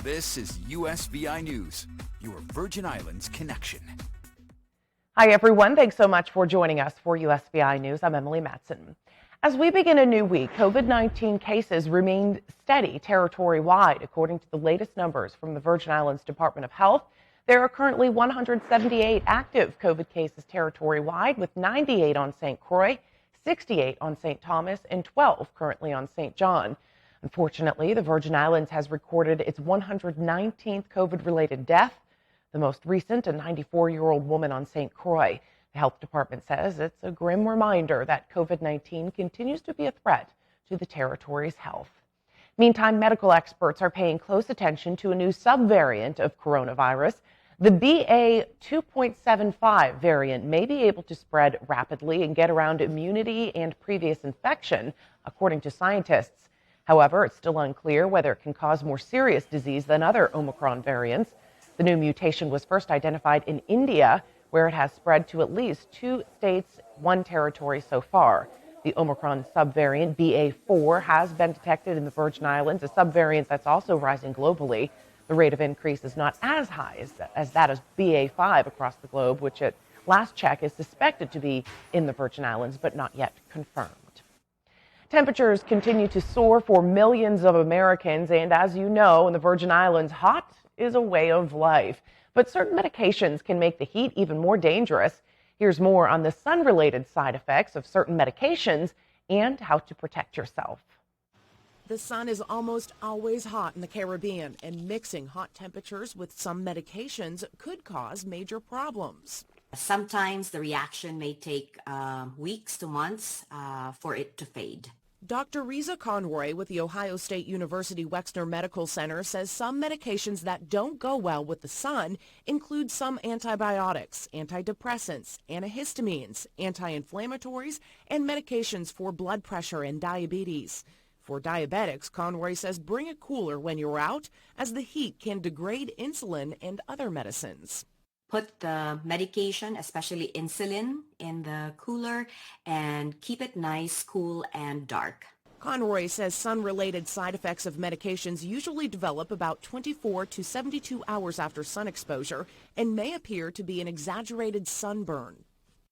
This is USVI News, your Virgin Islands connection. Hi, everyone. Thanks so much for joining us for USVI News. I'm Emily Matson. As we begin a new week, COVID-19 cases remained steady territory-wide. According to the latest numbers from the Virgin Islands Department of Health, there are currently 178 active COVID cases territory-wide, with 98 on St. Croix, 68 on St. Thomas, and 12 currently on St. John. Unfortunately, the Virgin Islands has recorded its 119th COVID-related death, the most recent, a 94-year-old woman on St. Croix. The health department says it's a grim reminder that COVID-19 continues to be a threat to the territory's health. Meantime, medical experts are paying close attention to a new subvariant of coronavirus. The BA 2.75 variant may be able to spread rapidly and get around immunity and previous infection, according to scientists. However, it's still unclear whether it can cause more serious disease than other Omicron variants. The new mutation was first identified in India, where it has spread to at least 2 states, 1 territory so far. The Omicron subvariant BA4 has been detected in the Virgin Islands, a subvariant that's also rising globally. The rate of increase is not as high as that of BA5 across the globe, which at last check is suspected to be in the Virgin Islands, but not yet confirmed. Temperatures continue to soar for millions of Americans, and as you know, in the Virgin Islands, hot is a way of life. But certain medications can make the heat even more dangerous. Here's more on the sun-related side effects of certain medications and how to protect yourself. The sun is almost always hot in the Caribbean, and mixing hot temperatures with some medications could cause major problems. Sometimes the reaction may take weeks to months for it to fade. Dr. Riza Conroy with the Ohio State University Wexner Medical Center says some medications that don't go well with the sun include some antibiotics, antidepressants, antihistamines, anti-inflammatories, and medications for blood pressure and diabetes. For diabetics, Conroy says bring a cooler when you're out, as the heat can degrade insulin and other medicines. Put the medication, especially insulin, in the cooler and keep it nice, cool, and dark. Conroy says sun-related side effects of medications usually develop about 24 to 72 hours after sun exposure and may appear to be an exaggerated sunburn.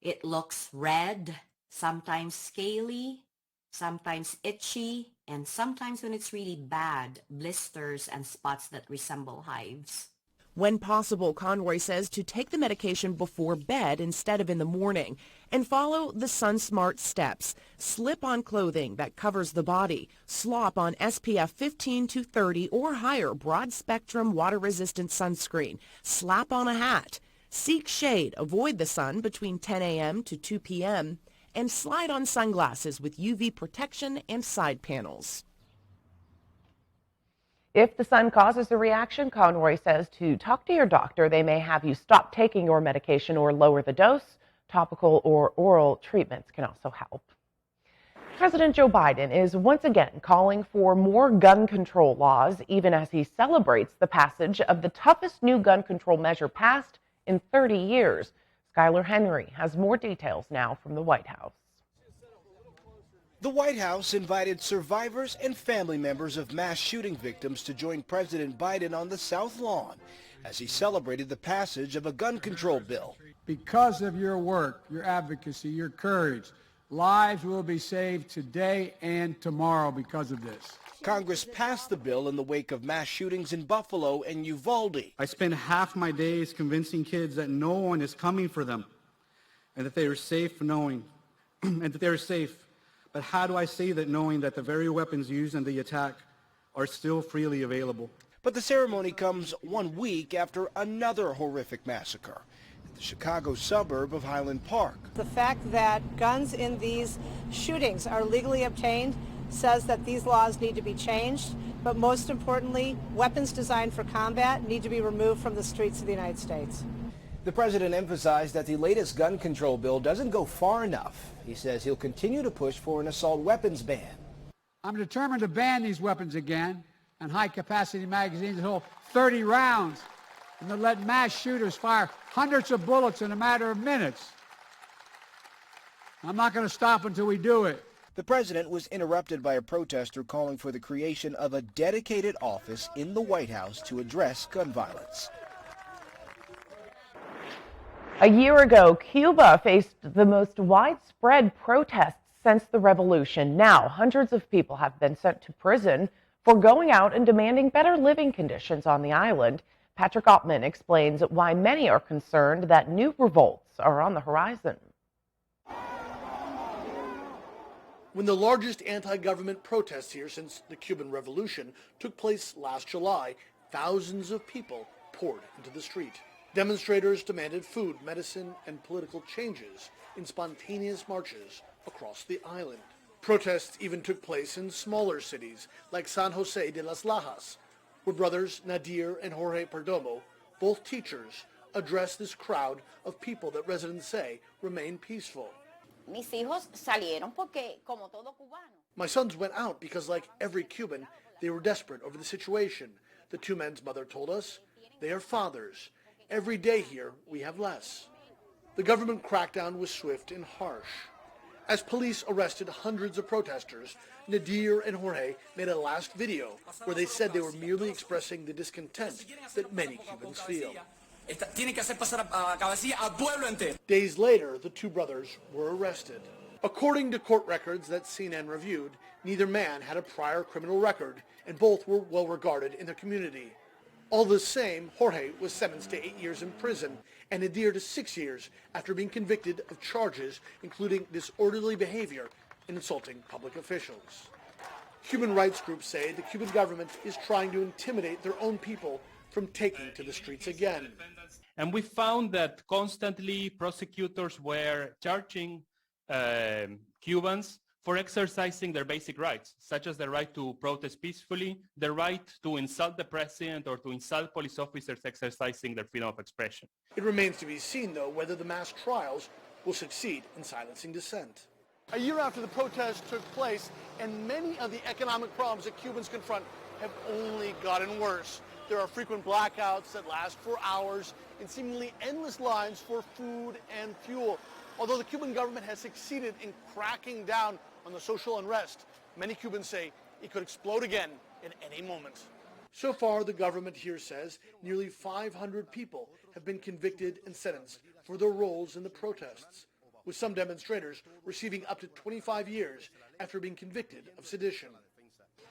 It looks red, sometimes scaly, sometimes itchy, and sometimes when it's really bad, blisters and spots that resemble hives. When possible, Conroy says to take the medication before bed instead of in the morning and follow the SunSmart steps. Slip on clothing that covers the body, slop on SPF 15 to 30 or higher broad-spectrum water-resistant sunscreen, slap on a hat, seek shade, avoid the sun between 10 a.m. to 2 p.m., and slide on sunglasses with UV protection and side panels. If the sun causes a reaction, Conroy says to talk to your doctor. They may have you stop taking your medication or lower the dose. Topical or oral treatments can also help. President Joe Biden is once again calling for more gun control laws, even as he celebrates the passage of the toughest new gun control measure passed in 30 years. Skylar Henry has more details now from the White House. The White House invited survivors and family members of mass shooting victims to join President Biden on the South Lawn as he celebrated the passage of a gun control bill. Because of your work, your advocacy, your courage, lives will be saved today and tomorrow because of this. Congress passed the bill in the wake of mass shootings in Buffalo and Uvalde. I spend half my days convincing kids that no one is coming for them and that they are safe knowing and that they are safe. But how do I say that knowing that the very weapons used in the attack are still freely available? But the ceremony comes 1 week after another horrific massacre at the Chicago suburb of Highland Park. The fact that guns in these shootings are legally obtained says that these laws need to be changed, but most importantly, weapons designed for combat need to be removed from the streets of the United States. The president emphasized that the latest gun control bill doesn't go far enough. He says he'll continue to push for an assault weapons ban. I'm determined to ban these weapons again and high-capacity magazines that hold 30 rounds and to let mass shooters fire hundreds of bullets in a matter of minutes. I'm not going to stop until we do it. The president was interrupted by a protester calling for the creation of a dedicated office in the White House to address gun violence. A year ago, Cuba faced the most widespread protests since the revolution. Now, hundreds of people have been sent to prison for going out and demanding better living conditions on the island. Patrick Ottman explains why many are concerned that new revolts are on the horizon. When the largest anti-government protests here since the Cuban Revolution took place last July, thousands of people poured into the street. Demonstrators demanded food, medicine, and political changes in spontaneous marches across the island. Protests even took place in smaller cities like San Jose de las Lajas, where brothers Nadir and Jorge Perdomo, both teachers, addressed this crowd of people that residents say remain peaceful. My sons went out because, like every Cuban, they were desperate over the situation. The two men's mother told us they are fathers. Every day here, we have less. The government crackdown was swift and harsh. As police arrested hundreds of protesters, Nadir and Jorge made a last video where they said they were merely expressing the discontent that many Cubans feel. Days later, the two brothers were arrested. According to court records that CNN reviewed, neither man had a prior criminal record, and both were well regarded in their community. All the same, Jorge was sentenced to 8 years in prison and Nadir to 6 years after being convicted of charges including disorderly behavior and insulting public officials. Human rights groups say the Cuban government is trying to intimidate their own people from taking to the streets again. And we found that constantly prosecutors were charging Cubans for exercising their basic rights, such as the right to protest peacefully, the right to insult the president or to insult police officers exercising their freedom of expression. It remains to be seen, though, whether the mass trials will succeed in silencing dissent. A year after the protests took place, and many of the economic problems that Cubans confront have only gotten worse. There are frequent blackouts that last for hours and seemingly endless lines for food and fuel. Although the Cuban government has succeeded in cracking down on the social unrest, many Cubans say it could explode again at any moment. So far, the government here says nearly 500 people have been convicted and sentenced for their roles in the protests, with some demonstrators receiving up to 25 years after being convicted of sedition.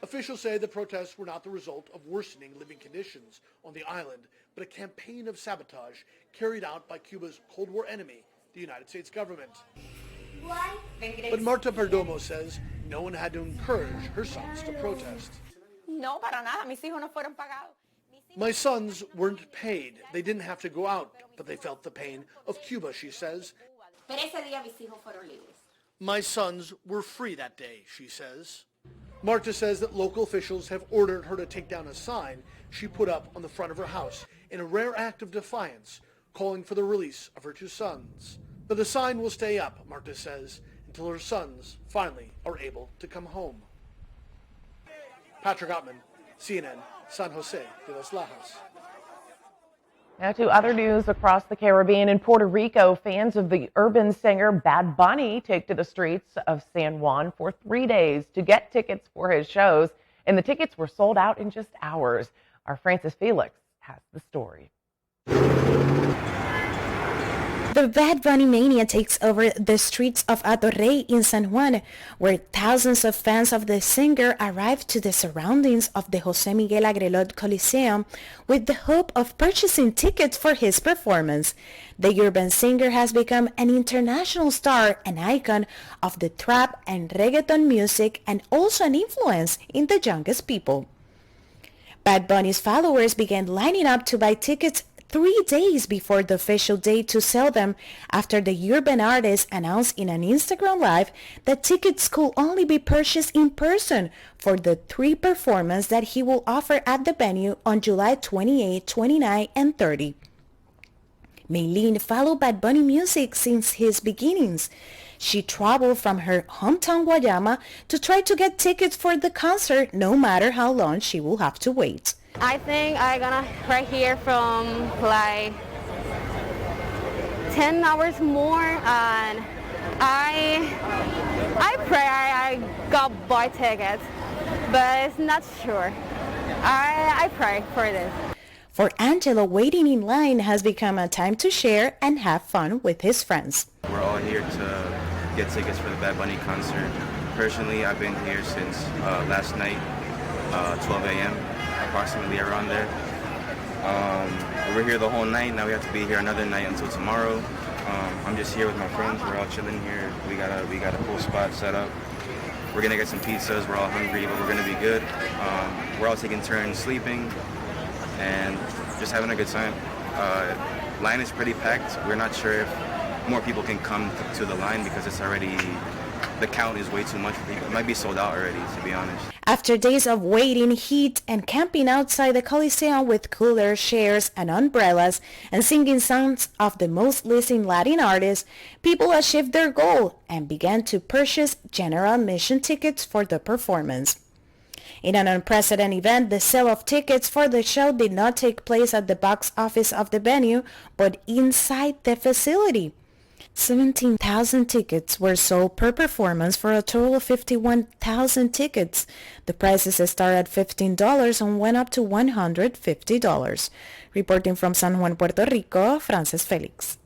Officials say the protests were not the result of worsening living conditions on the island, but a campaign of sabotage carried out by Cuba's Cold War enemy, the United States government. But Marta Perdomo says no one had to encourage her sons to protest. My sons weren't paid. They didn't have to go out, but they felt the pain of Cuba, she says. My sons were free that day, she says. Marta says that local officials have ordered her to take down a sign she put up on the front of her house in a rare act of defiance, calling for the release of her two sons. But the sign will stay up, Marta says, until her sons finally are able to come home. Patrick Ottman, CNN, San Jose de las Lajas. Now to other news across the Caribbean. In Puerto Rico, fans of the urban singer Bad Bunny take to the streets of San Juan for 3 days to get tickets for his shows, and the tickets were sold out in just hours. Our Francis Felix has the story. The Bad Bunny mania takes over the streets of Atorrey in San Juan, where thousands of fans of the singer arrive to the surroundings of the José Miguel Agrelot Coliseum with the hope of purchasing tickets for his performance. The urban singer has become an international star, an icon of the trap and reggaeton music, and also an influence in the youngest people. Bad Bunny's followers began lining up to buy tickets 3 days before the official date to sell them, after the urban artist announced in an Instagram Live that tickets could only be purchased in person for the 3 performances that he will offer at the venue on July 28, 29, and 30. Maylene followed Bad Bunny music since his beginnings. She traveled from her hometown Guayama to try to get tickets for the concert, no matter how long she will have to wait. I think I'm gonna right here from like 10 hours more, and I I pray I got buy tickets, but it's not sure. I pray for this. For Angelo, waiting in line has become a time to share and have fun with his friends. We're all here to get tickets for the Bad Bunny concert. Personally, I've been here since last night, 12 a.m., approximately around there. We were here the whole night. Now we have to be here another night until tomorrow. I'm just here with my friends. We're all chilling here. We got a cool spot set up. We're gonna get some pizzas. We're all hungry, but we're gonna be good. We're all taking turns sleeping and just having a good time. Line is pretty packed. We're not sure if more people can come to the line because it's already, the count is way too much for people. It might be sold out already, to be honest. After days of waiting, heat, and camping outside the Coliseum with coolers, chairs, and umbrellas, and singing songs of the most listened Latin artists, people achieved their goal and began to purchase general admission tickets for the performance. In an unprecedented event, the sale of tickets for the show did not take place at the box office of the venue, but inside the facility. 17,000 tickets were sold per performance for a total of 51,000 tickets. The prices start at $15 and went up to $150. Reporting from San Juan, Puerto Rico, Frances Felix.